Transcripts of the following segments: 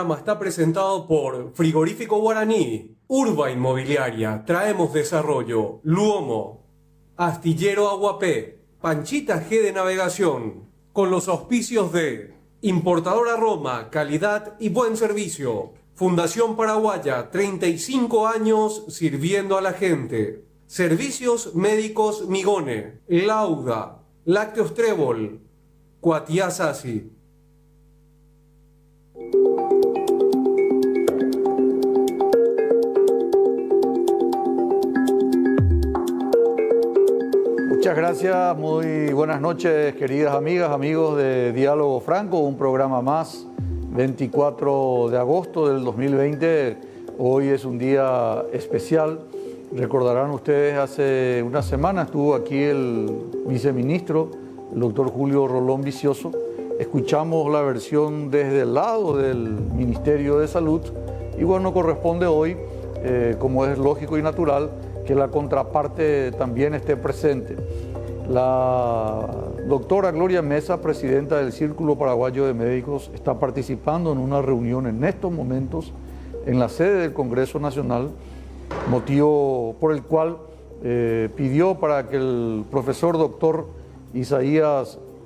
programa está presentado por Frigorífico Guaraní, Urba Inmobiliaria, Traemos Desarrollo, Luomo, Astillero Aguapé, Panchita G de Navegación, con los auspicios de Importadora Roma, calidad y buen servicio. Fundación Paraguaya, 35 años sirviendo a la gente. Servicios Médicos Migone, Lauda, Lácteos Trébol, Cuatiá Sasi. Muchas gracias, muy buenas noches, queridas amigas, amigos de Diálogo Franco, un programa más, 24 de agosto del 2020. Hoy es un día especial. Recordarán ustedes, hace una semana estuvo aquí el viceministro, el doctor Julio Rolón Vicioso. Escuchamos la versión desde el lado del Ministerio de Salud y bueno, corresponde hoy, como es lógico y natural, que la contraparte también esté presente. La doctora Gloria Mesa, presidenta del Círculo Paraguayo de Médicos, está participando en una reunión en estos momentos en la sede del Congreso Nacional, motivo por el cual pidió para que el profesor doctor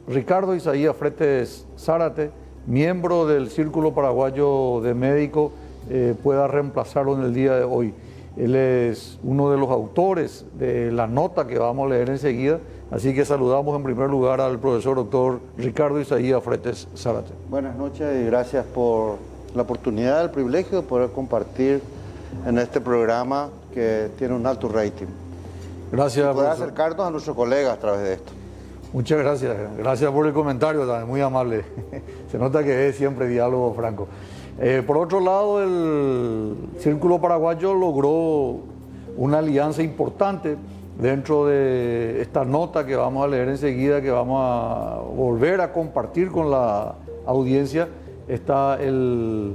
Ricardo Isaías Fretes Zárate, miembro del Círculo Paraguayo de Médicos, pueda reemplazarlo en el día de hoy. Él es uno de los autores de la nota que vamos a leer enseguida, así que saludamos en primer lugar al profesor doctor Ricardo Isaías Fretes Zárate. Buenas noches y gracias por la oportunidad, el privilegio de poder compartir en este programa que tiene un alto rating. Gracias, y poder acercarnos a nuestros colegas a través de esto. Muchas gracias, gracias por el comentario también, muy amable. Se nota que es siempre diálogo franco. Por otro lado, el Círculo Paraguayo logró una alianza importante dentro de esta nota que vamos a leer enseguida, que vamos a volver a compartir con la audiencia. Está el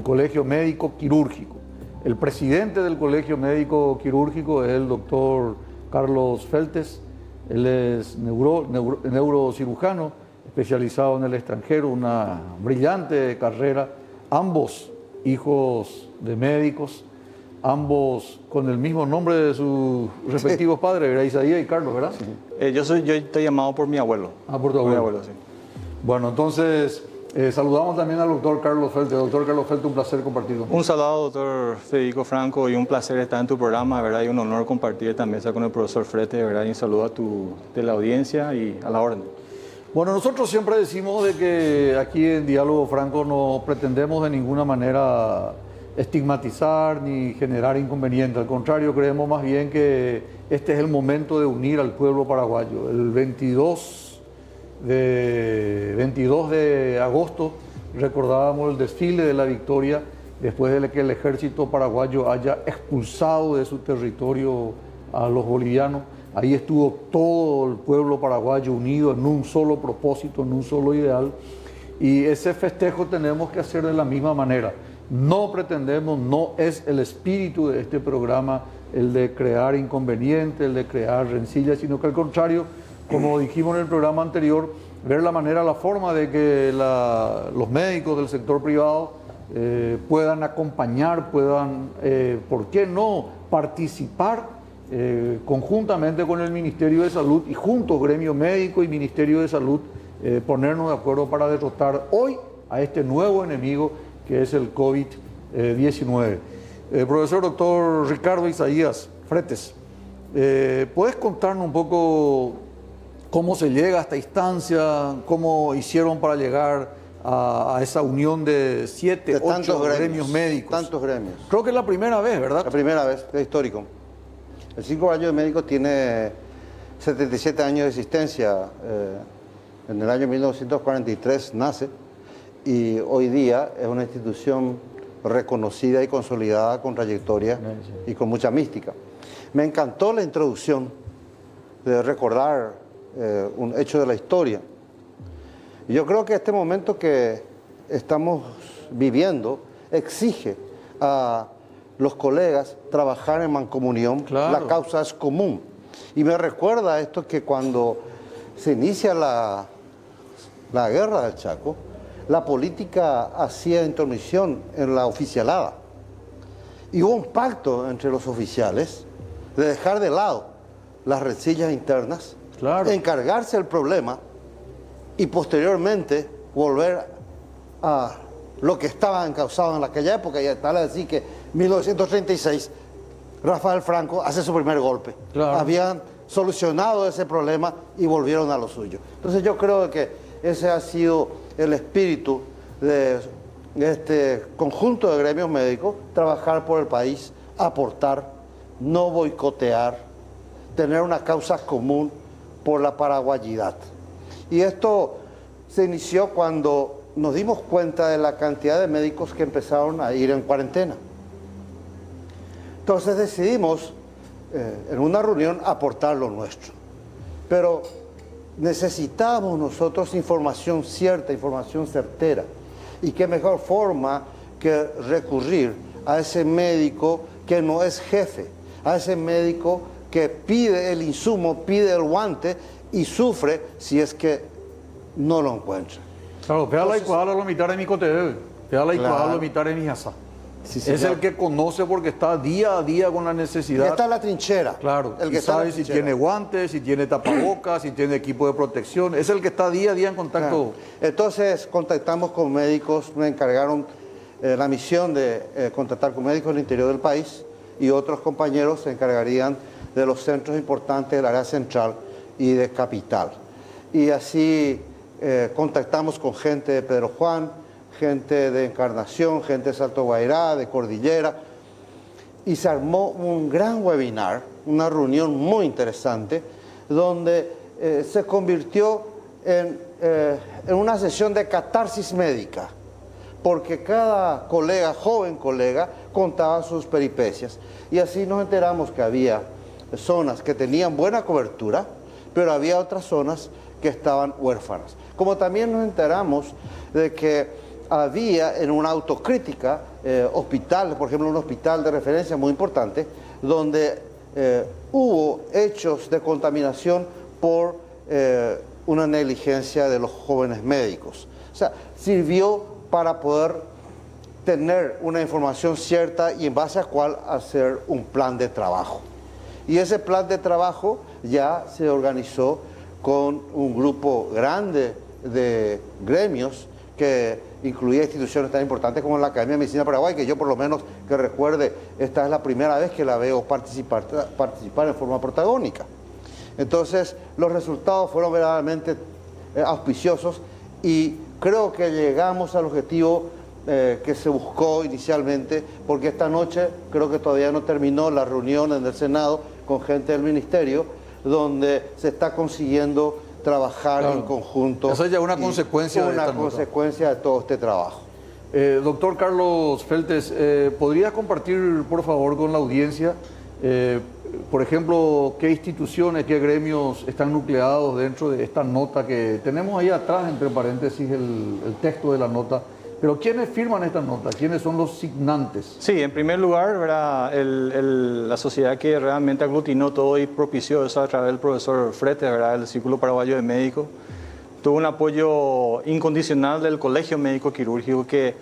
Colegio Médico Quirúrgico. El presidente del Colegio Médico Quirúrgico es el doctor Carlos Feltes. Él es neurocirujano, especializado en el extranjero, una brillante carrera, ambos hijos de médicos, ambos con el mismo nombre de sus respectivos padres, ¿verdad? Isaías y Carlos, ¿verdad? Sí. Yo estoy llamado por mi abuelo. Ah, por tu abuelo. Mi abuelo, sí. Bueno, entonces saludamos también al doctor Carlos Feltes. Doctor Carlos Feltes, un placer compartir con Un saludo, doctor Federico Franco, y un placer estar en tu programa, ¿verdad? Y un honor compartir esta mesa con el profesor Fretes, ¿verdad? Y un saludo de la audiencia y a la orden. Bueno, nosotros siempre decimos de que aquí en Diálogo Franco no pretendemos de ninguna manera estigmatizar ni generar inconvenientes. Al contrario, creemos más bien que este es el momento de unir al pueblo paraguayo. El 22 de agosto recordábamos el desfile de la victoria después de que el ejército paraguayo haya expulsado de su territorio a los bolivianos. Ahí estuvo todo el pueblo paraguayo unido en un solo propósito, en un solo ideal. Y ese festejo tenemos que hacer de la misma manera. No pretendemos, no es el espíritu de este programa el de crear inconvenientes, el de crear rencillas, sino que al contrario, como dijimos en el programa anterior, ver la manera, la forma de que los médicos del sector privado puedan acompañar, puedan, ¿por qué no?, participar conjuntamente con el Ministerio de Salud y junto Gremio Médico y Ministerio de Salud, ponernos de acuerdo para derrotar hoy a este nuevo enemigo que es el COVID-19. Profesor doctor Ricardo Isaías Fretes, ¿puedes contarnos un poco cómo se llega a esta instancia, cómo hicieron para llegar a esa unión de 7, 8 gremios médicos? Tantos gremios. Creo que es la primera vez, ¿verdad? La primera vez, es histórico. El Círculo Paraguayo de Médicos tiene 77 años de existencia. En el año 1943 nace y hoy día es una institución reconocida y consolidada con trayectoria y con mucha mística. Me encantó la introducción de recordar un hecho de la historia. Y yo creo que este momento que estamos viviendo exige a los colegas trabajar en mancomunión. Claro. La causa es común. Y me recuerda esto que cuando se inicia la guerra del Chaco, la política hacía intromisión en la oficialada. Y hubo un pacto entre los oficiales de dejar de lado las rencillas internas, Claro. encargarse del problema y posteriormente volver a lo que estaba encauzado en aquella época. Y tal es decir que en 1936 Rafael Franco hace su primer golpe. Claro. Habían solucionado ese problema y volvieron a lo suyo. Entonces yo creo que ese ha sido el espíritu de este conjunto de gremios médicos: trabajar por el país, aportar, no boicotear, tener una causa común por la paraguayidad. Y esto se inició cuando nos dimos cuenta de la cantidad de médicos que empezaron a ir en cuarentena. Entonces decidimos en una reunión aportar lo nuestro. Pero necesitamos nosotros información cierta, información certera. Y qué mejor forma que recurrir a ese médico que no es jefe, a ese médico que pide el insumo, pide el guante y sufre si es que no lo encuentra. Claro, pégala y cuadra lo mitad de mi coteo. Pégala y Claro. cuadra lo mitad de mi asa. Sí, Es señor. el que conoce porque está día a día con la El que necesidad. está en la trinchera. Claro, El que y está en la sabe si trinchera. tiene guantes, si tiene tapabocas, si tiene equipo de protección. Es el que está día a día en contacto. Claro. Entonces contactamos con médicos, me encargaron la misión de contactar con médicos del interior del país, y otros compañeros se encargarían de los centros importantes del área central y de capital. Y así contactamos con gente de Pedro Juan, gente de Encarnación, gente de Salto Guairá, de Cordillera, y se armó un gran webinar, una reunión muy interesante, donde se convirtió en una sesión de catarsis médica, porque cada colega, joven colega, contaba sus peripecias. Y así nos enteramos que había zonas que tenían buena cobertura, pero había otras zonas que estaban huérfanas. Como también nos enteramos de que había en una autocrítica hospital, por ejemplo un hospital de referencia muy importante, donde hubo hechos de contaminación por una negligencia de los jóvenes médicos. O sea, sirvió para poder tener una información cierta y en base a cuál hacer un plan de trabajo. Y ese plan de trabajo ya se organizó con un grupo grande de gremios que incluía instituciones tan importantes como la Academia de Medicina de Paraguay, que yo por lo menos que recuerde, esta es la primera vez que la veo participar en forma protagónica. Entonces, los resultados fueron verdaderamente auspiciosos y creo que llegamos al objetivo que se buscó inicialmente, porque esta noche creo que todavía no terminó la reunión en el Senado con gente del Ministerio, donde se está consiguiendo trabajar Claro. en conjunto. Esa ya es una consecuencia de esta una nota. consecuencia de todo este trabajo. Doctor Carlos Feltes, ¿podría compartir, por favor, con la audiencia, por ejemplo, qué instituciones, qué gremios están nucleados dentro de esta nota que tenemos ahí atrás, entre paréntesis, el texto de la nota? Pero ¿quiénes firman esta nota? ¿Quiénes son los signantes? Sí, en primer lugar, ¿verdad? La sociedad que realmente aglutinó todo y propició eso a través del profesor Frete, ¿verdad? El Círculo Paraguayo de Médicos, tuvo un apoyo incondicional del Colegio Médico Quirúrgico, que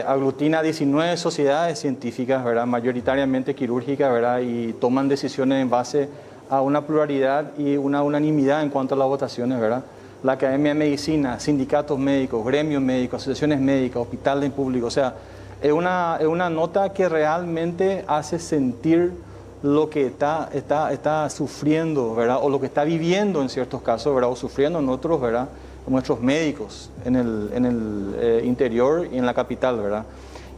aglutina 19 sociedades científicas, ¿verdad? Mayoritariamente quirúrgicas, ¿verdad? Y toman decisiones en base a una pluralidad y una unanimidad en cuanto a las votaciones, ¿verdad? La Academia de Medicina, sindicatos médicos, gremios médicos, asociaciones médicas, hospitales públicos. O sea, es una nota que realmente hace sentir lo que está sufriendo, ¿verdad? O lo que está viviendo en ciertos casos, ¿verdad? O sufriendo en otros, ¿verdad? Nuestros médicos en el interior y en la capital, ¿verdad?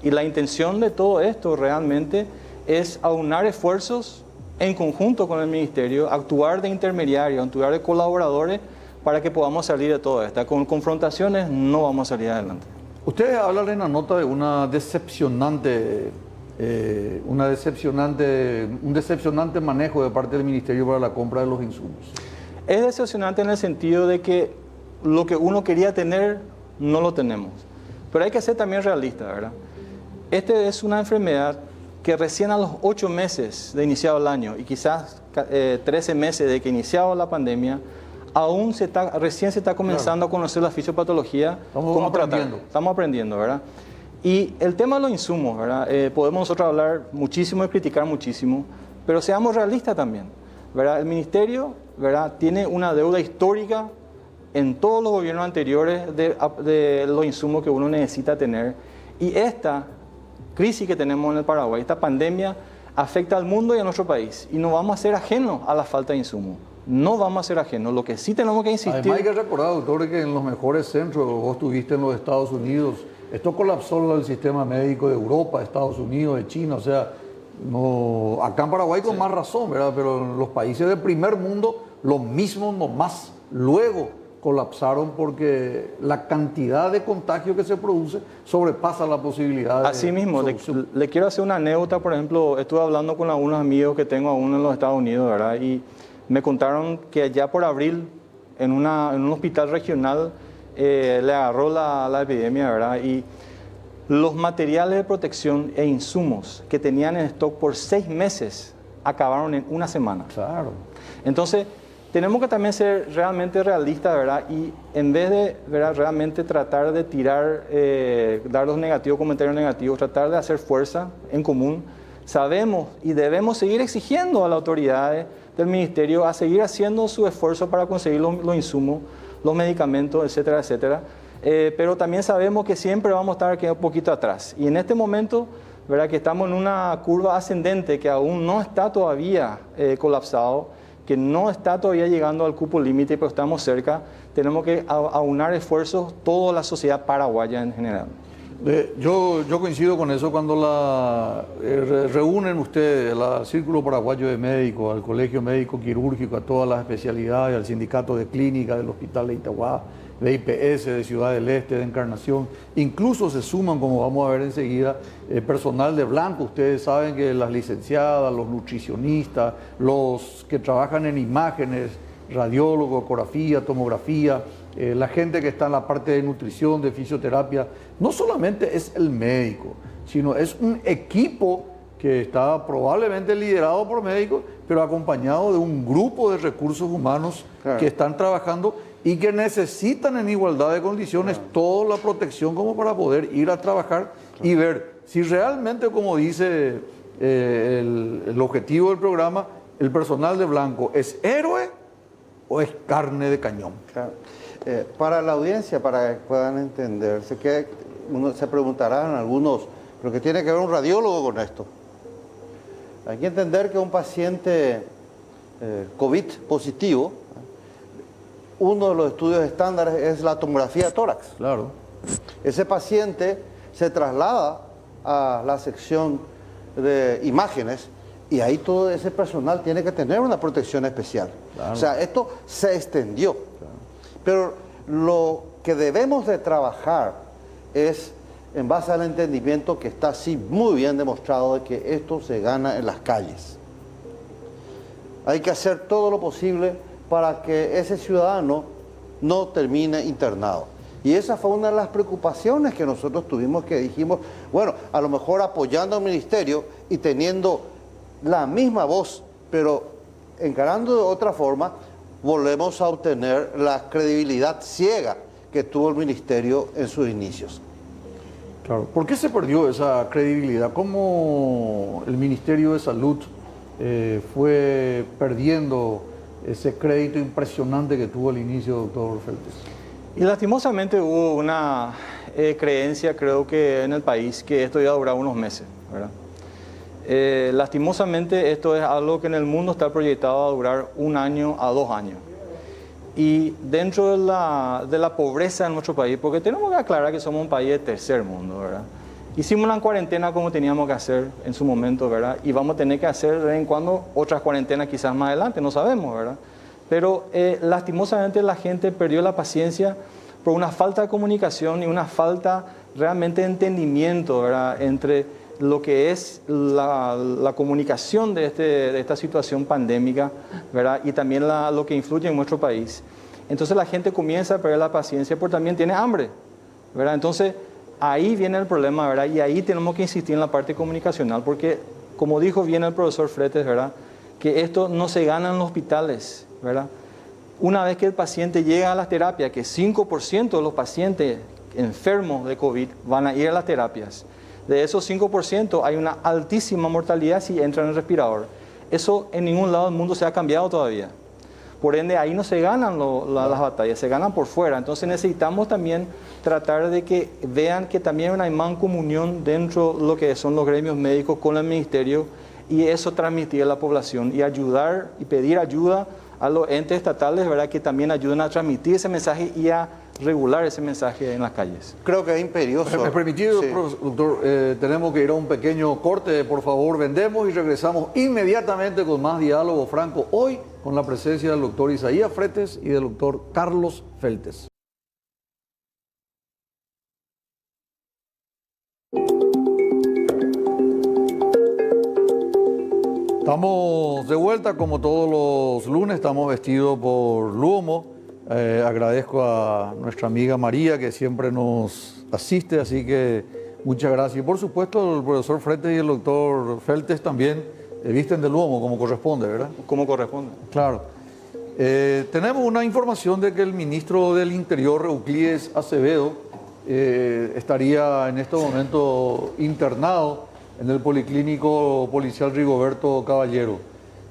Y la intención de todo esto realmente es aunar esfuerzos en conjunto con el Ministerio, actuar de intermediario, actuar de colaboradores, para que podamos salir de todo esto. Con confrontaciones no vamos a salir adelante. Ustedes hablan en la nota de un decepcionante manejo de parte del Ministerio para la compra de los insumos. Es decepcionante en el sentido de que lo que uno quería tener no lo tenemos. Pero hay que ser también realista, ¿verdad? Esta es una enfermedad que recién a los 8 meses de iniciado el año y quizás 13 meses de que iniciaba la pandemia, recién se está comenzando a conocer la fisiopatología. Estamos aprendiendo, ¿verdad? Y el tema de los insumos, ¿verdad? Podemos nosotros hablar muchísimo y criticar muchísimo, pero seamos realistas también, ¿verdad? El ministerio, ¿verdad?, tiene una deuda histórica en todos los gobiernos anteriores de los insumos que uno necesita tener. Y esta crisis que tenemos en el Paraguay, esta pandemia, afecta al mundo y a nuestro país. Y no vamos a ser ajenos a la falta de insumos. No vamos a ser ajenos. Lo que sí tenemos que insistir... Además hay que recordar, doctor, que en los mejores centros, vos estuviste en los Estados Unidos, esto colapsó el sistema médico de Europa, de Estados Unidos, de China, o sea, no, acá en Paraguay con más razón, ¿verdad? Pero en los países del primer mundo, lo mismo, no más. Luego colapsaron porque la cantidad de contagio que se produce sobrepasa la posibilidad de... Así mismo, le quiero hacer una anécdota. Por ejemplo, estuve hablando con algunos amigos que tengo aún en los Estados Unidos, ¿verdad? Y me contaron que allá por abril, en un hospital regional, le agarró la epidemia, ¿verdad? Y los materiales de protección e insumos que tenían en stock por 6 meses acabaron en una semana. Claro. Entonces, tenemos que también ser realmente realistas, ¿verdad? Y en vez de, ¿verdad?, realmente tratar de tirar, dar los negativos, comentarios negativos, tratar de hacer fuerza en común, sabemos y debemos seguir exigiendo a las autoridades del ministerio a seguir haciendo su esfuerzo para conseguir los insumos, los medicamentos, etcétera, etcétera. Pero también sabemos que siempre vamos a estar aquí un poquito atrás. Y en este momento, ¿verdad?, que estamos en una curva ascendente que aún no está todavía colapsado, que no está todavía llegando al cupo límite, pero estamos cerca. Tenemos que aunar esfuerzos toda la sociedad paraguaya en general. Yo coincido con eso cuando reúnen ustedes al Círculo Paraguayo de Médicos, al Colegio Médico Quirúrgico, a todas las especialidades, al Sindicato de Clínica del Hospital de Itagua, de IPS, de Ciudad del Este, de Encarnación. Incluso se suman, como vamos a ver enseguida, personal de blanco. Ustedes saben que las licenciadas, los nutricionistas, los que trabajan en imágenes, radiólogos, ecografía, tomografía, la gente que está en la parte de nutrición, de fisioterapia, no solamente es el médico, sino es un equipo que está probablemente liderado por médicos, pero acompañado de un grupo de recursos humanos que están trabajando y que necesitan en igualdad de condiciones toda la protección como para poder ir a trabajar y ver si realmente, como dice el objetivo del programa, el personal de blanco es héroe o es carne de cañón. Claro. Para la audiencia, para que puedan entender, sé que se preguntarán algunos, pero ¿qué tiene que ver un radiólogo con esto? Hay que entender que un paciente COVID positivo, uno de los estudios estándares es la tomografía de tórax. Claro. Ese paciente se traslada a la sección de imágenes y ahí todo ese personal tiene que tener una protección especial. Claro. O sea, esto se extendió. Claro. Pero lo que debemos de trabajar es en base al entendimiento que está así muy bien demostrado de que esto se gana en las calles. Hay que hacer todo lo posible para que ese ciudadano no termine internado. Y esa fue una de las preocupaciones que nosotros tuvimos, que dijimos, bueno, a lo mejor apoyando al ministerio y teniendo la misma voz, pero encarando de otra forma, volvemos a obtener la credibilidad ciega que tuvo el ministerio en sus inicios. Claro. ¿Por qué se perdió esa credibilidad? ¿Cómo el Ministerio de Salud fue perdiendo ese crédito impresionante que tuvo al inicio, doctor Feltes? Y lastimosamente hubo una creencia, creo que en el país, que esto iba a durar unos meses, ¿verdad? Lastimosamente esto es algo que en el mundo está proyectado a durar 1 año a 2 años. Y dentro de la pobreza en nuestro país, porque tenemos que aclarar que somos un país de tercer mundo, ¿verdad? Hicimos la cuarentena como teníamos que hacer en su momento, ¿verdad? Y vamos a tener que hacer de vez en cuando otras cuarentenas quizás más adelante, no sabemos, ¿verdad? Pero lastimosamente la gente perdió la paciencia por una falta de comunicación y una falta realmente de entendimiento, ¿verdad?, entre lo que es la comunicación de esta situación pandémica, ¿verdad?, y también lo que influye en nuestro país. Entonces la gente comienza a perder la paciencia porque también tiene hambre, ¿verdad? Entonces ahí viene el problema, ¿verdad? Y ahí tenemos que insistir en la parte comunicacional porque, como dijo bien el profesor Fretes, ¿verdad?, que esto no se gana en los hospitales, ¿verdad? Una vez que el paciente llega a las terapias, que 5% de los pacientes enfermos de COVID van a ir a las terapias. De esos 5% hay una altísima mortalidad si entran en el respirador. Eso en ningún lado del mundo se ha cambiado todavía. Por ende, ahí no se ganan las batallas, se ganan por fuera. Entonces necesitamos también tratar de que vean que también hay mancomunión dentro de lo que son los gremios médicos con el ministerio, y eso transmitir a la población y ayudar y pedir ayuda a los entes estatales, ¿verdad?, que también ayuden a transmitir ese mensaje y a regular ese mensaje en las calles. Creo que es imperioso. ¿Me permitido, Sí. doctor? Tenemos que ir a un pequeño corte, por favor, vendemos y regresamos inmediatamente con más diálogo franco, hoy con la presencia del doctor Isaías Fretes y del doctor Carlos Feltes. Estamos de vuelta, como todos los lunes, estamos vestidos por Luomo. Agradezco a nuestra amiga María, que siempre nos asiste, así que muchas gracias. Y por supuesto, el profesor Fretes y el doctor Feltes también visten de Luomo, como corresponde, ¿verdad? Como corresponde. Claro. Tenemos una información de que el ministro del Interior, Euclides Acevedo, estaría en este momento internado en el Policlínico Policial Rigoberto Caballero.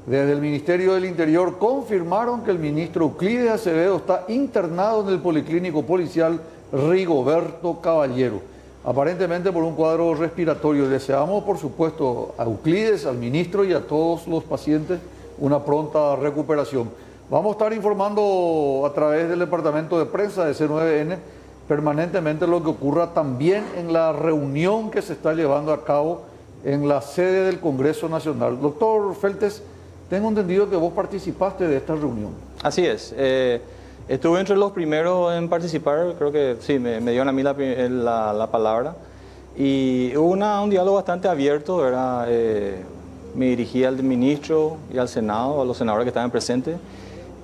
Desde el Ministerio del Interior confirmaron que el ministro Euclides Acevedo está internado en el Policlínico Policial Rigoberto Caballero, aparentemente por un cuadro respiratorio. Deseamos, por supuesto, a Euclides, al ministro y a todos los pacientes una pronta recuperación. Vamos a estar informando a través del departamento de prensa de C9N permanentemente lo que ocurra también en la reunión que se está llevando a cabo en la sede del Congreso Nacional. Doctor Feltes, tengo entendido que vos participaste de esta reunión. Así es. Estuve entre los primeros en participar, creo que sí, me dieron a mí la palabra. Y hubo un diálogo bastante abierto, ¿verdad? Me dirigí al ministro y al Senado, a los senadores que estaban presentes,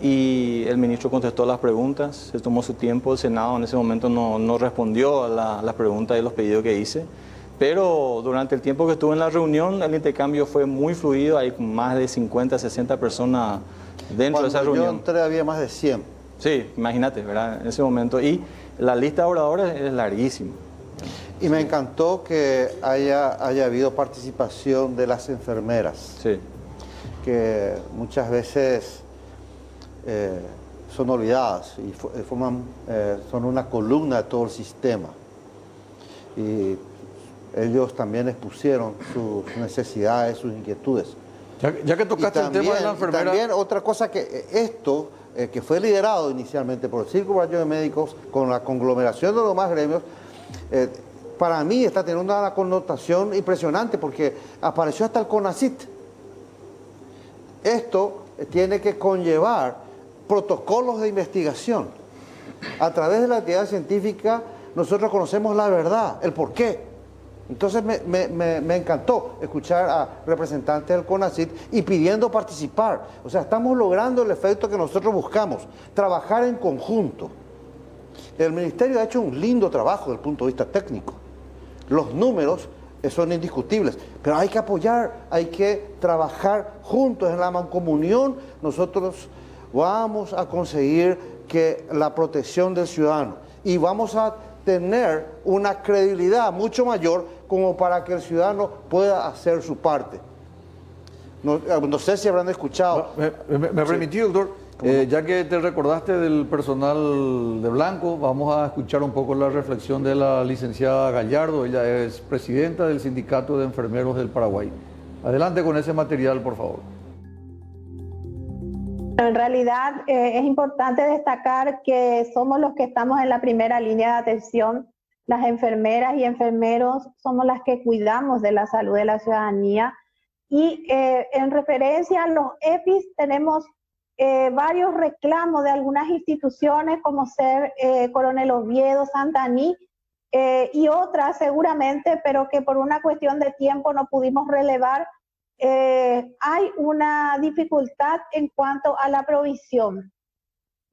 y el ministro contestó las preguntas, se tomó su tiempo. El Senado en ese momento no respondió a las preguntas y los pedidos que hice. Pero durante el tiempo que estuve en la reunión, el intercambio fue muy fluido. Hay más de 50, 60 personas dentro de esa reunión. Cuando yo entré había más de 100. Sí, imagínate, ¿verdad? En ese momento. Y la lista de oradores es larguísima. Y me encantó que haya habido participación de las enfermeras, Sí. que muchas veces son olvidadas y son una columna de todo el sistema. Y ellos también expusieron sus necesidades, sus inquietudes. Ya que tocaste el tema de la enfermera... También otra cosa que esto, que fue liderado inicialmente por el Círculo Paraguayo de Médicos, con la conglomeración de los demás gremios, para mí está teniendo una connotación impresionante porque apareció hasta el CONACYT. Esto tiene que conllevar protocolos de investigación. A través de la actividad científica nosotros conocemos la verdad, el porqué. Entonces me encantó escuchar a representantes del CONACYT y pidiendo participar. O sea, estamos logrando el efecto que nosotros buscamos, trabajar en conjunto. El Ministerio ha hecho un lindo trabajo desde el punto de vista técnico. Los números son indiscutibles, pero hay que apoyar, hay que trabajar juntos en la mancomunión. Nosotros vamos a conseguir que la protección del ciudadano y vamos a tener una credibilidad mucho mayor como para que el ciudadano pueda hacer su parte. No sé si habrán escuchado. Me permití, doctor, ya que te recordaste del personal de Blanco, vamos a escuchar un poco la reflexión de la licenciada Gallardo. Ella es presidenta del Sindicato de Enfermeros del Paraguay. Adelante con ese material, por favor. En realidad es importante destacar que somos los que estamos en la primera línea de atención. Las enfermeras y enfermeros somos las que cuidamos de la salud de la ciudadanía. Y en referencia a los EPIs tenemos varios reclamos de algunas instituciones como ser Coronel Oviedo, Santaní y otras seguramente, pero que por una cuestión de tiempo no pudimos relevar. Hay una dificultad en cuanto a la provisión.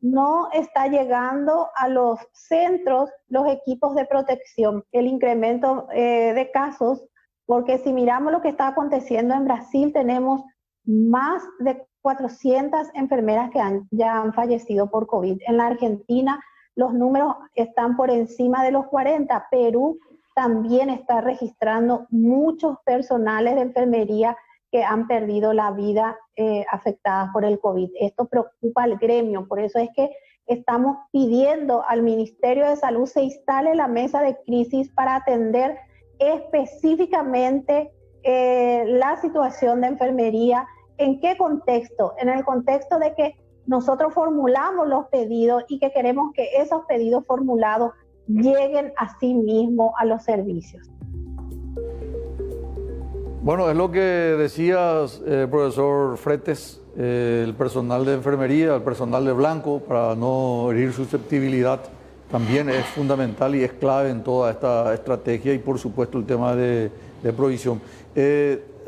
No está llegando a los centros los equipos de protección, el incremento de casos, porque si miramos lo que está aconteciendo en Brasil, tenemos más de 400 enfermeras que ya han fallecido por COVID. En la Argentina los números están por encima de los 40. Perú también está registrando muchos personales de enfermería que han perdido la vida afectadas por el COVID. Esto preocupa al gremio, por eso es que estamos pidiendo al Ministerio de Salud se instale la mesa de crisis para atender específicamente la situación de enfermería. ¿En qué contexto? En el contexto de que nosotros formulamos los pedidos y que queremos que esos pedidos formulados lleguen a sí mismos a los servicios. Bueno, es lo que decías, profesor Fretes, el personal de enfermería, el personal de blanco, para no herir susceptibilidad, también es fundamental y es clave en toda esta estrategia y por supuesto el tema de provisión.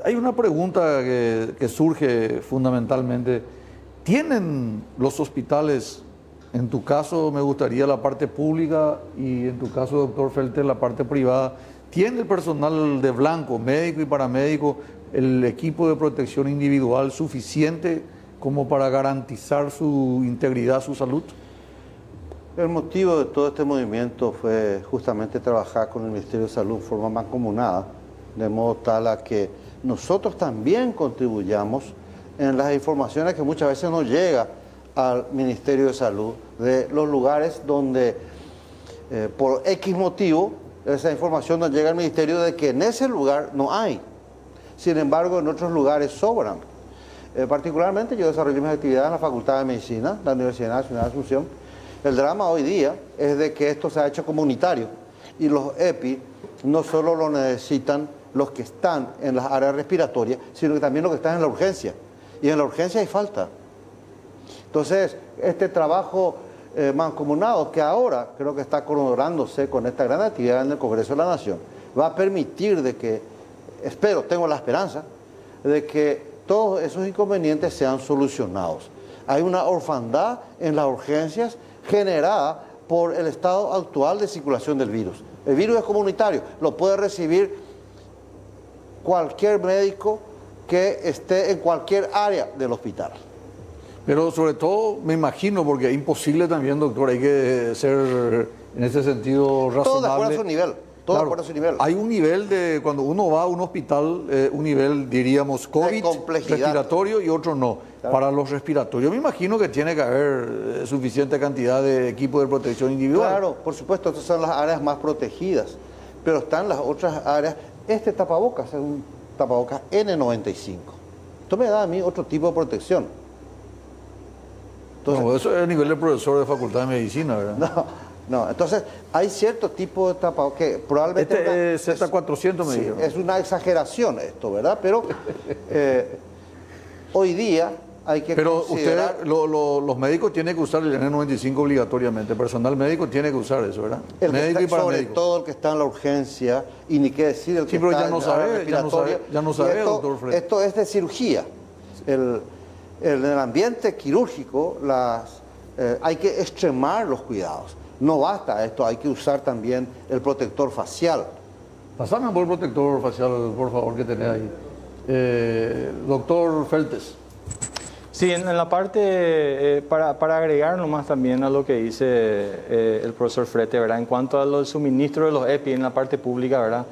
Hay una pregunta que surge fundamentalmente. ¿Tienen los hospitales, en tu caso me gustaría la parte pública y en tu caso, doctor Felter, la parte privada, ¿tiene el personal de blanco, médico y paramédico, el equipo de protección individual suficiente como para garantizar su integridad, su salud? El motivo de todo este movimiento fue justamente trabajar con el Ministerio de Salud en forma mancomunada, de modo tal a que nosotros también contribuyamos en las informaciones que muchas veces nos llega al Ministerio de Salud, de los lugares donde por X motivo esa información nos llega al Ministerio de que en ese lugar no hay. Sin embargo, en otros lugares sobran. Particularmente yo desarrollé mis actividades en la Facultad de Medicina, la Universidad Nacional de Asunción. El drama hoy día es de que esto se ha hecho comunitario y los EPI no solo lo necesitan los que están en las áreas respiratorias, sino que también los que están en la urgencia. Y en la urgencia hay falta. Entonces, este trabajo mancomunado, que ahora creo que está coronándose con esta gran actividad en el Congreso de la Nación, va a permitir de que, tengo la esperanza, de que todos esos inconvenientes sean solucionados. Hay una orfandad en las urgencias generada por el estado actual de circulación del virus. El virus es comunitario, lo puede recibir cualquier médico que esté en cualquier área del hospital. Pero sobre todo, me imagino, porque es imposible también, doctor, hay que ser en ese sentido razonable. Todo de acuerdo a su nivel. Todo de acuerdo a su nivel. Hay un nivel de, cuando uno va a un hospital, un nivel, diríamos, COVID, respiratorio y otro no. Claro. Para los respiratorios, me imagino que tiene que haber suficiente cantidad de equipos de protección individual. Claro, por supuesto, estas son las áreas más protegidas, pero están las otras áreas. Este tapabocas es un tapabocas N95. Esto me da a mí otro tipo de protección. Entonces, no, eso es el nivel de profesor de Facultad de Medicina, ¿verdad? No, entonces hay cierto tipo de tapabocas que probablemente... Este es Z400, me dijeron. Es una exageración esto, ¿verdad? Pero hoy día hay que considerar... Pero los médicos tienen que usar el N95 obligatoriamente, el personal médico tiene que usar eso, ¿verdad? Médico y paramédico. Sobre todo el que está en la urgencia, y ni qué decir el que está ya no sabe, doctor Fred. Esto es de cirugía. En el ambiente quirúrgico hay que extremar los cuidados. No basta esto, hay que usar también el protector facial. Pasame por el protector facial, por favor, que tenés ahí. Doctor Feltes. Sí, en la parte, para agregar nomás también a lo que dice el profesor Frete, ¿verdad? En cuanto a los suministros de los EPI en la parte pública, ¿verdad?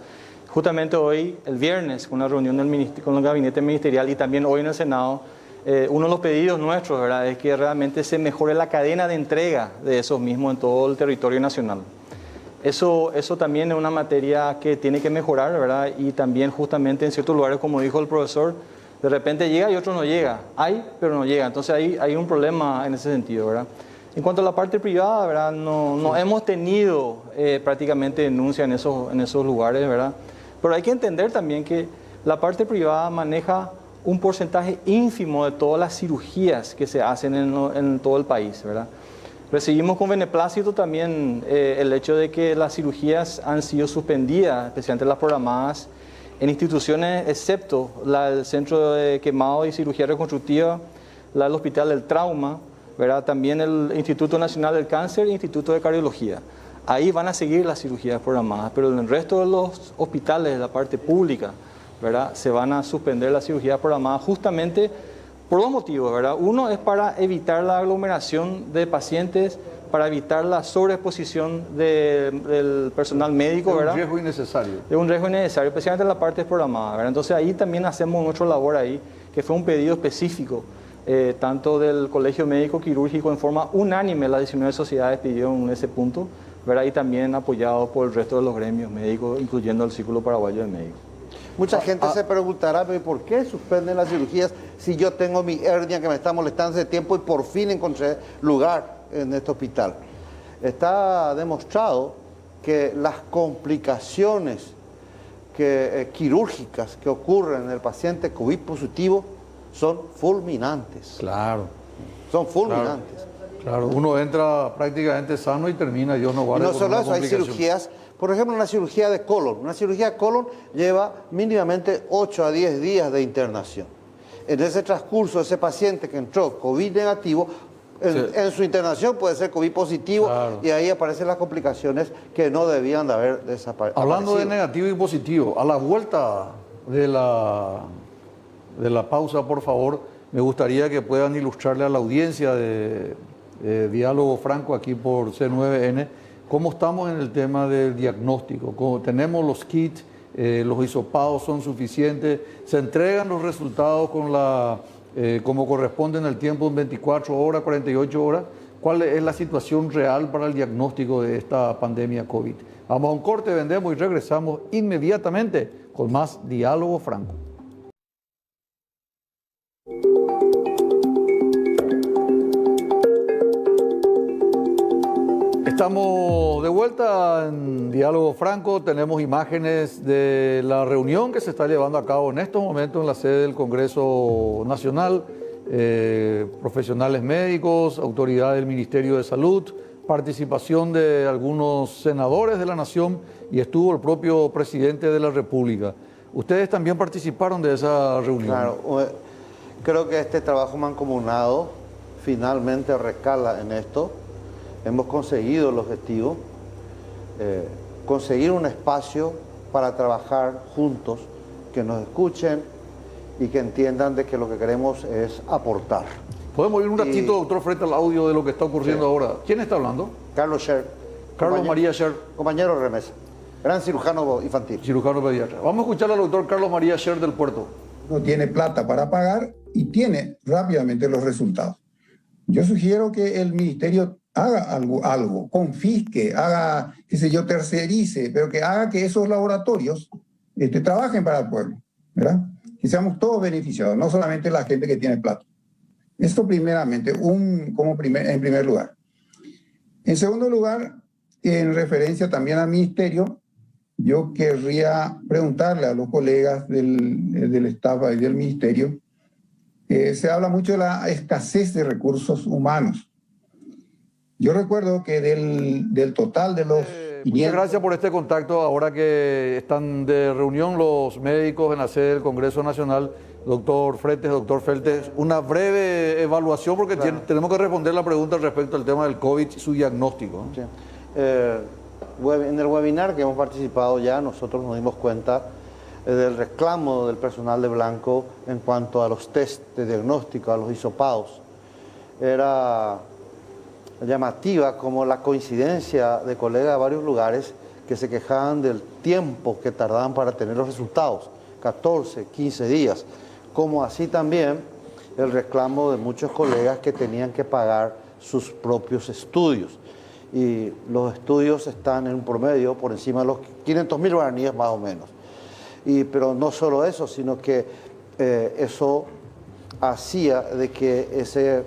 Justamente hoy, el viernes, con una reunión con el gabinete ministerial y también hoy en el Senado, uno de los pedidos nuestros, ¿verdad?, es que realmente se mejore la cadena de entrega de esos mismos en todo el territorio nacional. Eso también es una materia que tiene que mejorar, ¿verdad? Y también justamente en ciertos lugares, como dijo el profesor, de repente llega y otro no llega. Hay, pero no llega. Entonces hay un problema en ese sentido, ¿verdad? En cuanto a la parte privada, ¿verdad?, no hemos tenido prácticamente denuncia en esos lugares, ¿verdad? Pero hay que entender también que la parte privada maneja un porcentaje ínfimo de todas las cirugías que se hacen en todo el país, ¿verdad? Recibimos con beneplácito también el hecho de que las cirugías han sido suspendidas, especialmente las programadas, en instituciones, excepto el Centro de Quemado y Cirugía Reconstructiva, el Hospital del Trauma, ¿verdad? También el Instituto Nacional del Cáncer e Instituto de Cardiología. Ahí van a seguir las cirugías programadas, pero en el resto de los hospitales de la parte pública, ¿verdad?, se van a suspender las cirugías programadas justamente Por dos motivos, ¿verdad? Uno es para evitar la aglomeración de pacientes, para evitar la sobreexposición del personal médico, ¿verdad? Es un riesgo innecesario. Es un riesgo innecesario, especialmente en la parte programada, ¿verdad? Entonces ahí también hacemos nuestra labor ahí, que fue un pedido específico, tanto del Colegio Médico Quirúrgico, en forma unánime, las 19 sociedades pidieron ese punto, ¿verdad? Y también apoyado por el resto de los gremios médicos, incluyendo el Círculo Paraguayo de Médicos. Mucha gente se preguntará, pero ¿por qué suspenden las cirugías si yo tengo mi hernia que me está molestando hace tiempo y por fin encontré lugar en este hospital? Está demostrado que las complicaciones quirúrgicas que ocurren en el paciente COVID positivo son fulminantes. Claro. Son fulminantes. Claro, uno entra prácticamente sano y termina, Dios no Y guarde. no con solo una eso, hay complicación. cirugías, por ejemplo, una cirugía de colon. Una cirugía de colon lleva mínimamente 8 a 10 días de internación. En ese transcurso, ese paciente que entró COVID negativo, en su internación puede ser COVID positivo, claro, y ahí aparecen las complicaciones que no debían de haber desaparecido. Hablando de negativo y positivo, a la vuelta de la pausa, por favor, me gustaría que puedan ilustrarle a la audiencia de Diálogo Franco aquí por C9N cómo estamos en el tema del diagnóstico, cómo tenemos los kits, los hisopados son suficientes, se entregan los resultados con como corresponde en el tiempo, en 24 horas, 48 horas. ¿Cuál es la situación real para el diagnóstico de esta pandemia COVID? Vamos a un corte, vendemos y regresamos inmediatamente con más Diálogo Franco. Estamos de vuelta en Diálogo Franco, tenemos imágenes de la reunión que se está llevando a cabo en estos momentos en la sede del Congreso Nacional, profesionales médicos, autoridades del Ministerio de Salud, participación de algunos senadores de la Nación y estuvo el propio presidente de la República. ¿Ustedes también participaron de esa reunión? Claro, creo que este trabajo mancomunado finalmente recala en esto. Hemos conseguido el objetivo, conseguir un espacio para trabajar juntos, que nos escuchen y que entiendan de que lo que queremos es aportar. ¿Podemos ir un ratito, doctor, frente al audio de lo que está ocurriendo ahora? ¿Quién está hablando? Carlos Scher. Carlos María Scher. Compañero de remesa, gran cirujano infantil. Cirujano pediatra. Vamos a escuchar al doctor Carlos María Scher del Puerto. No tiene plata para pagar y tiene rápidamente los resultados. Yo sugiero que el ministerio haga algo, confisque, haga, qué sé yo, tercerice, pero que haga que esos laboratorios trabajen para el pueblo, ¿verdad? Que seamos todos beneficiados, no solamente la gente que tiene plata. Esto primeramente, en primer lugar. En segundo lugar, en referencia también al ministerio, yo querría preguntarle a los colegas del staff y del ministerio, se habla mucho de la escasez de recursos humanos. Yo recuerdo que del total de los 500... Muchas gracias por este contacto. Ahora que están de reunión los médicos en la sede del Congreso Nacional, doctor Fretes, doctor Feltes, una breve evaluación porque claro, tenemos que responder la pregunta respecto al tema del COVID y su diagnóstico. Sí. En el webinar que hemos participado ya, nosotros nos dimos cuenta del reclamo del personal de Blanco en cuanto a los test de diagnóstico, a los hisopados. Era llamativa como la coincidencia de colegas de varios lugares que se quejaban del tiempo que tardaban para tener los resultados, 14, 15 días, como así también el reclamo de muchos colegas que tenían que pagar sus propios estudios. Y los estudios están en un promedio por encima de los 500.000 guaraníes más o menos. Pero no solo eso, sino que eso hacía de que ese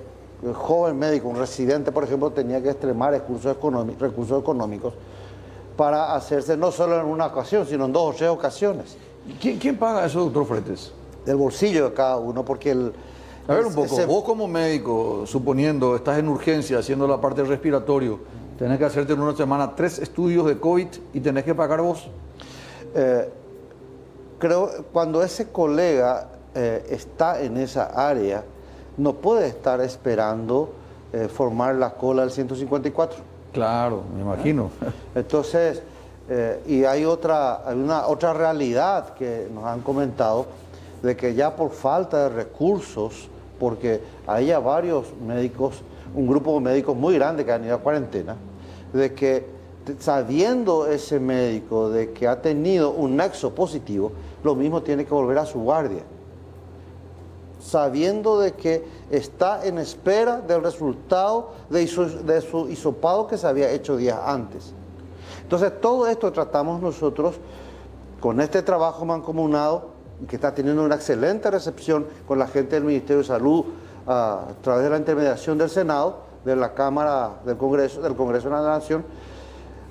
joven médico, un residente, por ejemplo, tenía que extremar recursos económicos para hacerse no solo en una ocasión, sino en 2 o 3 ocasiones. ¿Quién paga eso, doctor Fretes? Del bolsillo de cada uno, porque A ver un poco, vos como médico, suponiendo, estás en urgencia haciendo la parte respiratorio, tenés que hacerte en una semana 3 estudios de COVID y tenés que pagar vos. Creo cuando ese colega está en esa área, no puede estar esperando formar la cola del 154. Claro, me imagino. Entonces, y hay una otra realidad que nos han comentado, de que ya por falta de recursos porque hay ya varios médicos, un grupo de médicos muy grande que han ido a cuarentena, de que sabiendo ese médico de que ha tenido un nexo positivo, lo mismo tiene que volver a su guardia, sabiendo de que está en espera del resultado de su hisopado que se había hecho días antes. Entonces todo esto tratamos nosotros con este trabajo mancomunado, que está teniendo una excelente recepción con la gente del Ministerio de Salud a través de la intermediación del Senado, de la Cámara del Congreso de la Nación,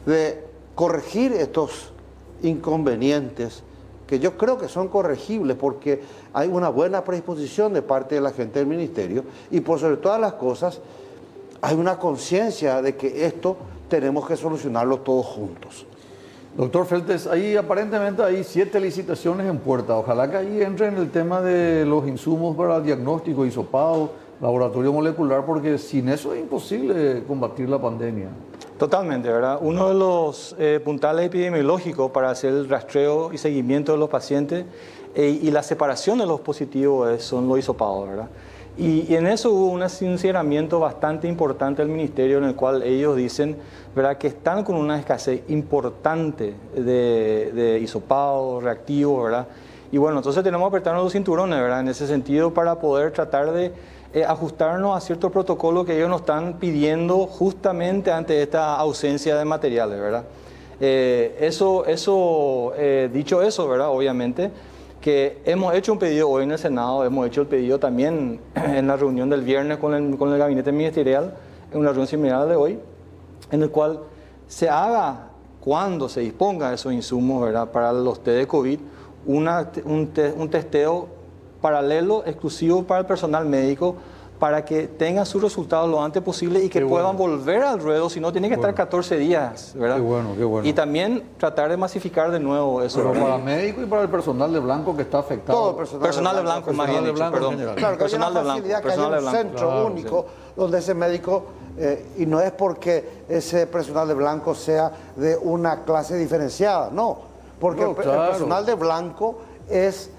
de corregir estos inconvenientes que yo creo que son corregibles porque hay una buena predisposición de parte de la gente del Ministerio y por sobre todas las cosas hay una conciencia de que esto tenemos que solucionarlo todos juntos. Doctor Feltes, ahí aparentemente hay 7 licitaciones en puerta. Ojalá que ahí entre en el tema de los insumos para el diagnóstico, hisopado, laboratorio molecular, porque sin eso es imposible combatir la pandemia. Totalmente, ¿verdad? Uno de los puntales epidemiológicos para hacer el rastreo y seguimiento de los pacientes y la separación de los positivos son los hisopados, ¿verdad? Y en eso hubo un sinceramiento bastante importante del Ministerio en el cual ellos dicen, ¿verdad?, que están con una escasez importante de hisopados, reactivos, ¿verdad? Y bueno, entonces tenemos que apretarnos los cinturones, ¿verdad?, en ese sentido para poder tratar de ajustarnos a ciertos protocolos que ellos nos están pidiendo justamente ante esta ausencia de materiales, ¿verdad? Dicho eso, ¿verdad?, obviamente, que hemos hecho un pedido hoy en el Senado, hemos hecho el pedido también en la reunión del viernes con el gabinete ministerial, en una reunión similar de hoy, en el cual se haga, cuando se disponga esos insumos, ¿verdad?, para los test de COVID, un testeo paralelo, exclusivo para el personal médico, para que tengan sus resultados lo antes posible y que puedan volver al ruedo, si no tiene que estar 14 días, ¿verdad? Qué bueno, qué bueno. Y también tratar de masificar de nuevo eso. Pero para médico y para el personal de blanco que está afectado. Todo el personal de blanco, más bien dicho, perdón. Claro, que hay una facilidad que haya un centro único donde ese médico, y no es porque ese personal de blanco sea de una clase diferenciada, no, porque el personal de blanco es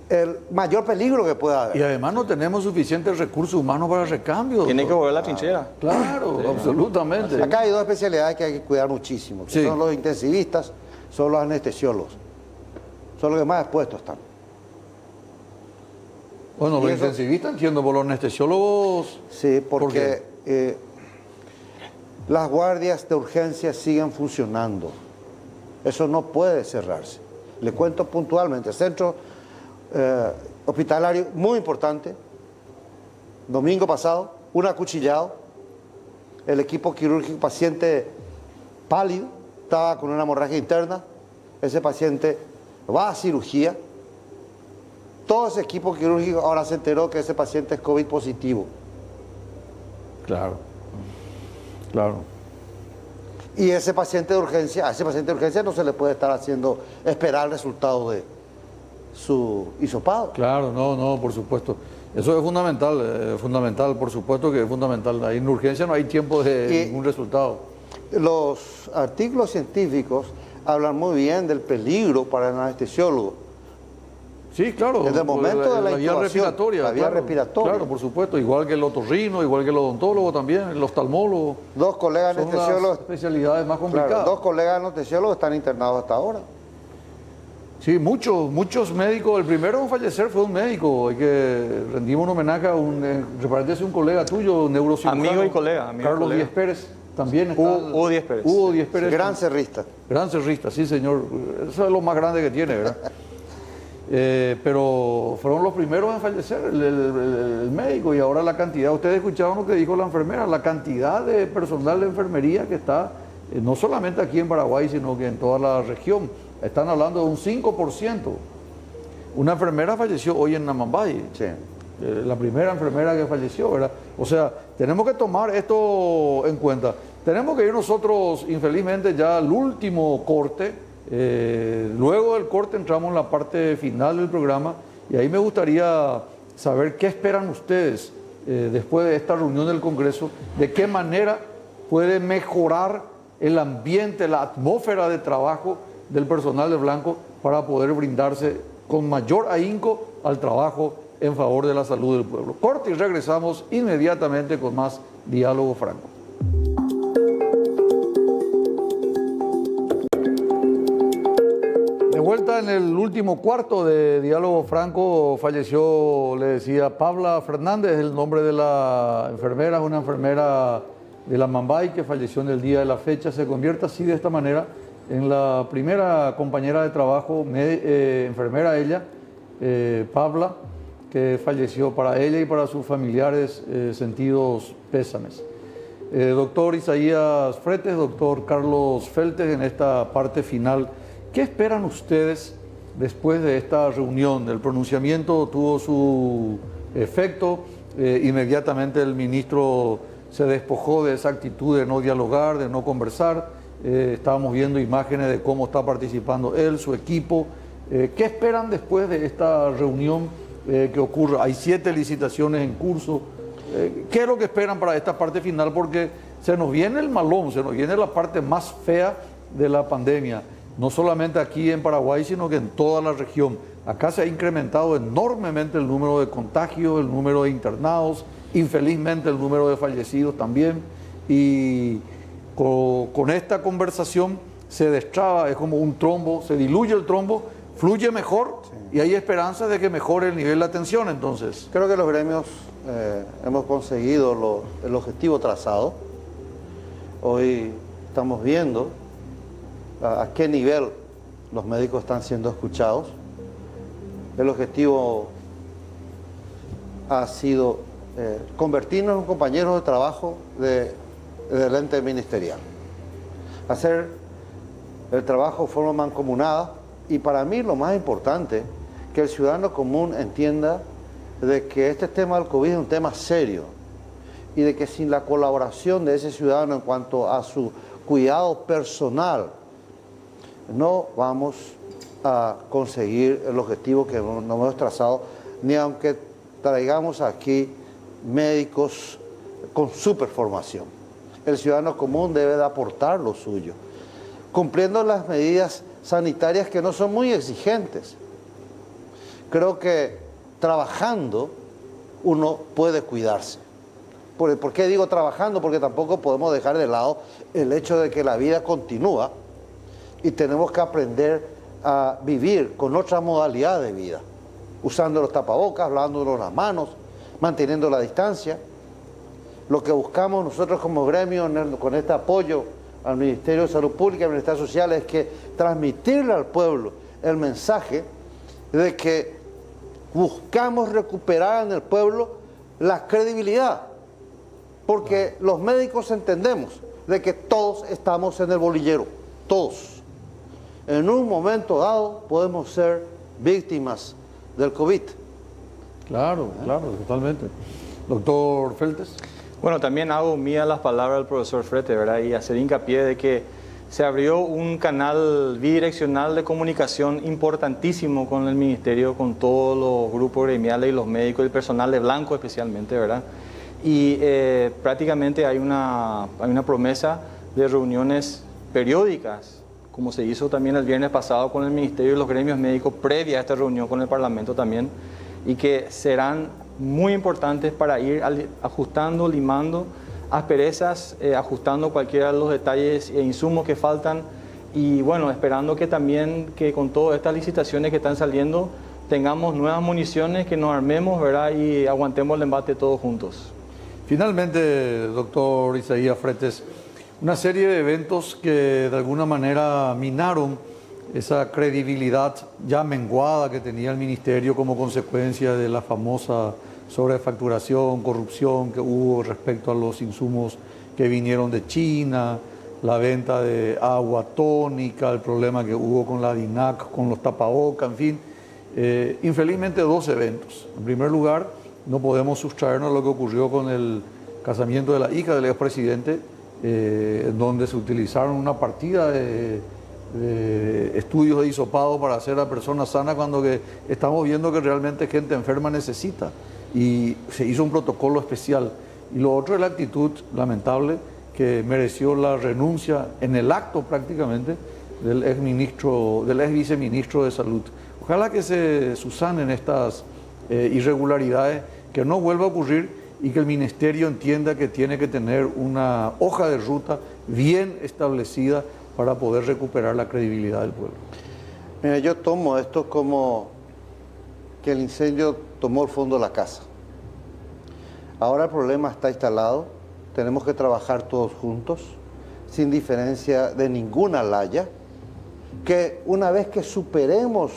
el mayor peligro que pueda haber. Y además no tenemos suficientes recursos humanos para recambio. Tiene que volver la trinchera. Claro, sí, absolutamente. Acá hay 2 especialidades que hay que cuidar muchísimo, que son los intensivistas, son los anestesiólogos. Son los que más expuestos están. Bueno, los intensivistas entiendo, por los anestesiólogos... Sí, porque las guardias de urgencia siguen funcionando. Eso no puede cerrarse. Le cuento puntualmente, centro hospitalario muy importante, domingo pasado, un acuchillado, el equipo quirúrgico, paciente pálido, estaba con una hemorragia interna, ese paciente va a cirugía, todo ese equipo quirúrgico ahora se enteró que ese paciente es COVID positivo. Claro, claro. Y ese paciente de urgencia, a ese paciente de urgencia no se le puede estar haciendo esperar el resultado de su hisopado. Claro, no, por supuesto. Eso es fundamental, por supuesto que es fundamental. Ahí en urgencia no hay tiempo de ningún resultado. Los artículos científicos hablan muy bien del peligro para el anestesiólogo. Sí, claro. Desde el momento de la vía respiratoria. La vía respiratoria. Claro, por supuesto. Igual que el otorrino, igual que el odontólogo también, el oftalmólogo. 2 colegas anestesiólogos. Son las especialidades más complicadas. Claro, 2 colegas anestesiólogos están internados hasta ahora. Sí, muchos médicos. El primero en fallecer fue un médico. Hay que rendimos un homenaje a un colega tuyo, neurocirujano. Amigo y colega. Carlos Díez Pérez. También está Hugo Díez Pérez. Hugo Díez Pérez. Gran cerrista. Gran cerrista, sí, señor. Eso es lo más grande que tiene, ¿verdad? Pero fueron los primeros en fallecer, el médico, y ahora la cantidad. Ustedes escucharon lo que dijo la enfermera, la cantidad de personal de enfermería que está, no solamente aquí en Paraguay, sino que en toda la región. Están hablando de un 5%. Una enfermera falleció hoy en Namambay. Sí. La primera enfermera que falleció, ¿verdad? O sea, tenemos que tomar esto en cuenta. Tenemos que ir nosotros, infelizmente, ya al último corte. Luego del corte entramos en la parte final del programa y ahí me gustaría saber qué esperan ustedes después de esta reunión del Congreso, de qué manera puede mejorar el ambiente, la atmósfera de trabajo del personal de blanco para poder brindarse con mayor ahínco al trabajo en favor de la salud del pueblo. Corte y regresamos inmediatamente con más Diálogo Franco. De vuelta en el último cuarto de Diálogo Franco, falleció, le decía, Pabla Fernández, el nombre de la enfermera, es una enfermera de la Mambay que falleció en el día de la fecha. Se convierte así, de esta manera, en la primera compañera de trabajo, enfermera ella, Pabla, que falleció. Para ella y para sus familiares, sentidos pésames. Doctor Isaías Fretes, doctor Carlos Feltes, en esta parte final, ¿qué esperan ustedes después de esta reunión? El pronunciamiento tuvo su efecto, inmediatamente el ministro se despojó de esa actitud de no dialogar, de no conversar. Estábamos viendo imágenes de cómo está participando él, su equipo. ¿Qué esperan después de esta reunión que ocurre? Hay 7 licitaciones en curso. ¿Qué es lo que esperan para esta parte final? Porque se nos viene el malón, se nos viene la parte más fea de la pandemia. No solamente aquí en Paraguay, sino que en toda la región. Acá se ha incrementado enormemente el número de contagios, el número de internados, infelizmente el número de fallecidos también. Y con esta conversación se destraba, es como un trombo, se diluye el trombo, fluye mejor, sí, y hay esperanza de que mejore el nivel de atención. Entonces, creo que los gremios hemos conseguido el objetivo trazado. Hoy estamos viendo a qué nivel los médicos están siendo escuchados. El objetivo ha sido convertirnos en compañeros de trabajo del ente ministerial, hacer el trabajo de forma mancomunada, y para mí lo más importante, que el ciudadano común entienda de que este tema del COVID es un tema serio y de que sin la colaboración de ese ciudadano en cuanto a su cuidado personal, no vamos a conseguir el objetivo que nos hemos trazado, ni aunque traigamos aquí médicos con superformación. El ciudadano común debe de aportar lo suyo, cumpliendo las medidas sanitarias que no son muy exigentes. Creo que trabajando uno puede cuidarse. ¿Por qué digo trabajando? Porque tampoco podemos dejar de lado el hecho de que la vida continúa y tenemos que aprender a vivir con otra modalidad de vida, usando los tapabocas, lavándonos las manos, manteniendo la distancia. Lo que buscamos nosotros como gremio con este apoyo al Ministerio de Salud Pública y Bienestar Social es que transmitirle al pueblo el mensaje de que buscamos recuperar en el pueblo la credibilidad, porque los médicos entendemos de que todos estamos en el bolillero, todos. En un momento dado podemos ser víctimas del COVID. Claro, claro, totalmente. Doctor Feltes. Bueno, también hago mía las palabras del profesor Fretes, ¿verdad? Y hacer hincapié de que se abrió un canal bidireccional de comunicación importantísimo con el Ministerio, con todos los grupos gremiales y los médicos y el personal de blanco especialmente, ¿verdad? Y prácticamente hay una promesa de reuniones periódicas, como se hizo también el viernes pasado con el Ministerio y los gremios médicos previa a esta reunión con el Parlamento también, y que serán muy importantes para ir ajustando, limando asperezas, ajustando cualquiera de los detalles e insumos que faltan, y bueno, esperando que también que con todas estas licitaciones que están saliendo tengamos nuevas municiones, que nos armemos, ¿verdad? Y aguantemos el embate todos juntos. Finalmente, doctor Isaías Fretes, una serie de eventos que de alguna manera minaron esa credibilidad ya menguada que tenía el Ministerio como consecuencia de la famosa sobrefacturación, corrupción que hubo respecto a los insumos que vinieron de China, la venta de agua tónica, el problema que hubo con la DINAC, con los tapabocas, en fin. Infelizmente 2 eventos. En primer lugar, no podemos sustraernos a lo que ocurrió con el casamiento de la hija del expresidente, donde se utilizaron una partida de estudios de hisopado para hacer a personas sanas, cuando que estamos viendo que realmente gente enferma necesita, y se hizo un protocolo especial. Y lo otro es la actitud lamentable que mereció la renuncia en el acto prácticamente del ex viceministro de Salud. Ojalá que se subsanen estas irregularidades, que no vuelva a ocurrir y que el Ministerio entienda que tiene que tener una hoja de ruta bien establecida para poder recuperar la credibilidad del pueblo. Mira, yo tomo esto como que el incendio tomó el fondo de la casa. Ahora el problema está instalado, tenemos que trabajar todos juntos, sin diferencia de ninguna laya, que una vez que superemos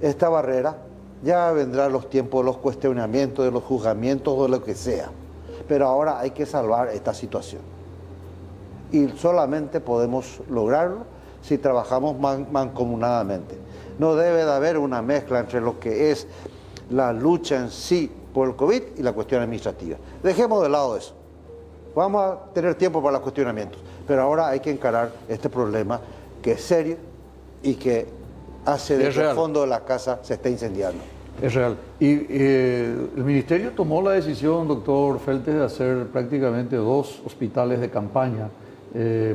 esta barrera, ya vendrán los tiempos de los cuestionamientos, de los juzgamientos, de lo que sea. Pero ahora hay que salvar esta situación. Y solamente podemos lograrlo si trabajamos mancomunadamente. No debe de haber una mezcla entre lo que es la lucha en sí por el COVID y la cuestión administrativa. Dejemos de lado eso. Vamos a tener tiempo para los cuestionamientos, pero ahora hay que encarar este problema que es serio y que hace de que el fondo de la casa se esté incendiando. Es real. Y el Ministerio tomó la decisión, doctor Feltes, de hacer prácticamente 2 hospitales de campaña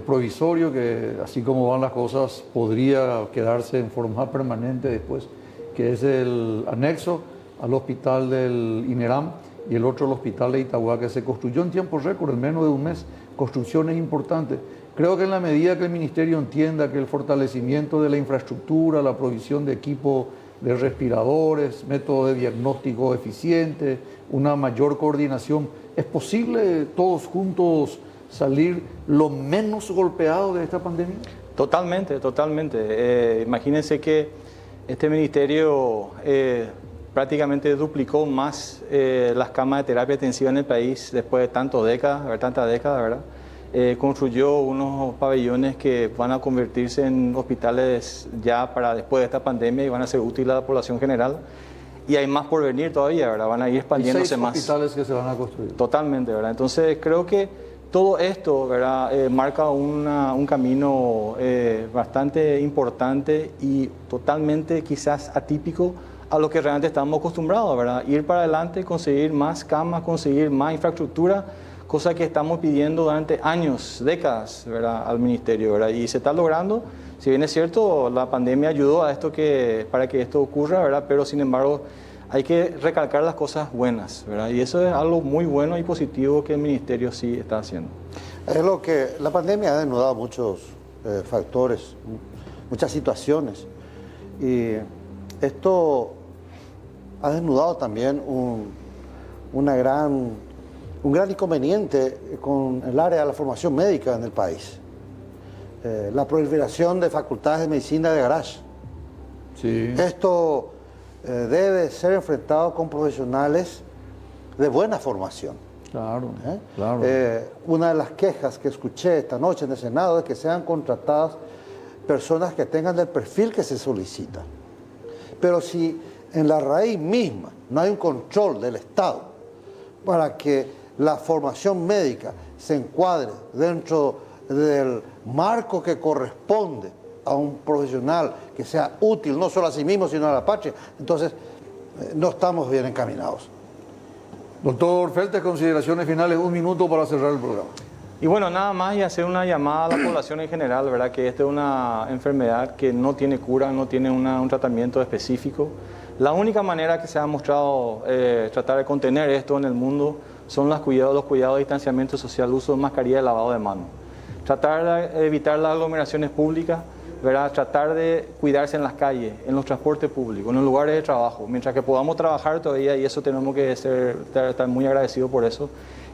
provisorio, que así como van las cosas podría quedarse en forma permanente después, que es el anexo al hospital del INERAM y el otro el hospital de Itagua, que se construyó en tiempo récord, en menos de un mes. Construcciones importantes. Creo que en la medida que el Ministerio entienda que el fortalecimiento de la infraestructura, la provisión de equipo de respiradores, métodos de diagnóstico eficientes, una mayor coordinación, es posible todos juntos salir lo menos golpeados de esta pandemia. Totalmente, totalmente. Imagínense que este ministerio prácticamente duplicó más las camas de terapia intensiva en el país después de tantas décadas, ¿verdad? Construyó unos pabellones que van a convertirse en hospitales ya para después de esta pandemia y van a ser útiles a la población general. Y hay más por venir todavía, ¿verdad? Van a ir expandiéndose más. 6 hospitales que se van a construir. Totalmente, ¿verdad? Entonces creo que todo esto, ¿verdad? Marca un camino bastante importante y totalmente quizás atípico a lo que realmente estamos acostumbrados, ¿verdad? Ir para adelante, conseguir más camas, conseguir más infraestructura, cosa que estamos pidiendo durante años, décadas, ¿verdad? Al ministerio, ¿verdad? Y se está logrando. Si bien es cierto, la pandemia ayudó a esto para que esto ocurra, ¿verdad? Pero sin embargo, hay que recalcar las cosas buenas, ¿verdad? Y eso es algo muy bueno y positivo que el ministerio sí está haciendo. Es lo que la pandemia ha desnudado muchos factores, muchas situaciones. Y esto ha desnudado también un gran inconveniente con el área de la formación médica en el país. La proliferación de facultades de medicina de garage. Sí. Esto debe ser enfrentado con profesionales de buena formación. Claro, claro. Una de las quejas que escuché esta noche en el Senado es que sean contratadas personas que tengan el perfil que se solicita. Pero si en la raíz misma no hay un control del Estado para que la formación médica se encuadre dentro del marco que corresponde a un profesional que sea útil no solo a sí mismo sino a la patria, entonces no estamos bien encaminados. Doctor Feltes, consideraciones finales, 1 minuto para cerrar el programa. Y bueno, nada más y hacer una llamada a la población en general, ¿verdad? Que esta es una enfermedad que no tiene cura, no tiene un tratamiento específico. La única manera que se ha mostrado tratar de contener esto en el mundo son los cuidados de distanciamiento social, uso de mascarilla y lavado de manos. Tratar de evitar las aglomeraciones públicas, ¿verdad? Tratar de cuidarse en las calles, en los transportes públicos, en los lugares de trabajo, mientras que podamos trabajar todavía, y eso tenemos que estar muy agradecidos por eso,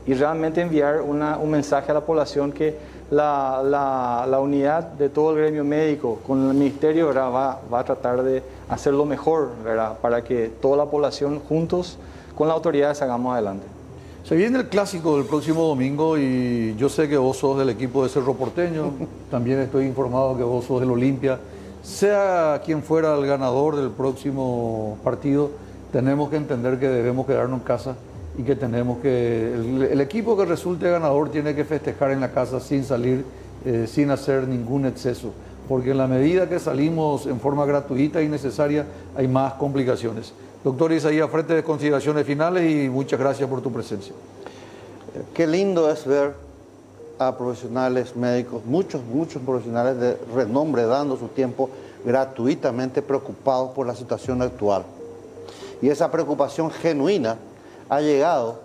y realmente enviar un mensaje a la población que la unidad de todo el gremio médico con el ministerio, ¿verdad? va a tratar de hacer lo mejor, ¿verdad? Para que toda la población juntos con las autoridades hagamos adelante. Se viene el clásico del próximo domingo y yo sé que vos sos del equipo de Cerro Porteño, también estoy informado que vos sos del Olimpia. Sea quien fuera el ganador del próximo partido, tenemos que entender que debemos quedarnos en casa y que tenemos que, el equipo que resulte ganador tiene que festejar en la casa sin salir, sin hacer ningún exceso, porque en la medida que salimos en forma gratuita y necesaria hay más complicaciones. Doctor Isaías Frete, consideraciones finales y muchas gracias por tu presencia. Qué lindo es ver a profesionales médicos, muchos profesionales de renombre dando su tiempo gratuitamente preocupados por la situación actual. Y esa preocupación genuina ha llegado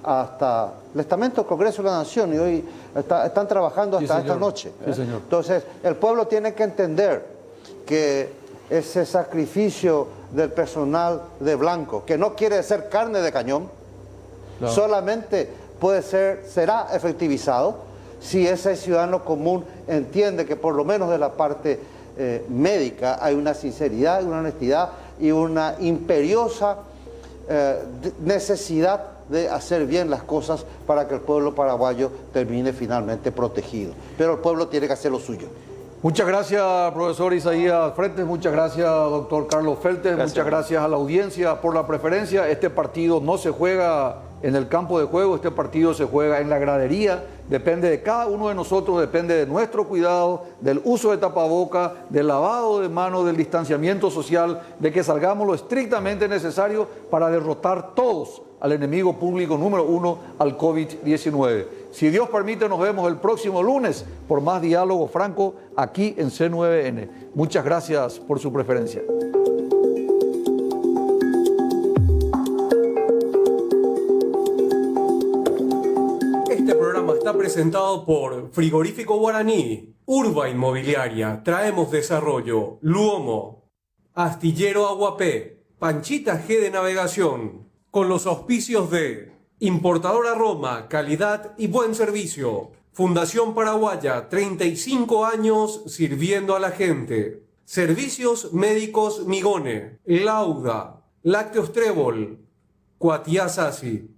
hasta el estamento del Congreso de la Nación y hoy están trabajando hasta esta noche. Sí, señor. Entonces, el pueblo tiene que entender que ese sacrificio del personal de blanco, que no quiere ser carne de cañón, claro, solamente será efectivizado si ese ciudadano común entiende que por lo menos de la parte médica hay una sinceridad, una honestidad y una imperiosa necesidad de hacer bien las cosas para que el pueblo paraguayo termine finalmente protegido. Pero el pueblo tiene que hacer lo suyo. Muchas gracias, profesor Isaías Fretes, muchas gracias, doctor Carlos Feltes, muchas gracias a la audiencia por la preferencia. Este partido no se juega en el campo de juego, este partido se juega en la gradería, depende de cada uno de nosotros, depende de nuestro cuidado, del uso de tapaboca, del lavado de manos, del distanciamiento social, de que salgamos lo estrictamente necesario para derrotar todos al enemigo público número 1, al COVID-19. Si Dios permite, nos vemos el próximo lunes por más diálogo franco aquí en C9N. Muchas gracias por su preferencia. Este programa está presentado por Frigorífico Guaraní, Urba Inmobiliaria, Traemos Desarrollo, Luomo, Astillero Aguapé, Panchita G de Navegación, con los auspicios de Importadora Roma, calidad y buen servicio. Fundación Paraguaya, 35 años sirviendo a la gente. Servicios Médicos Migone, Lauda, Lácteos Trébol, Cuatiá Sasi.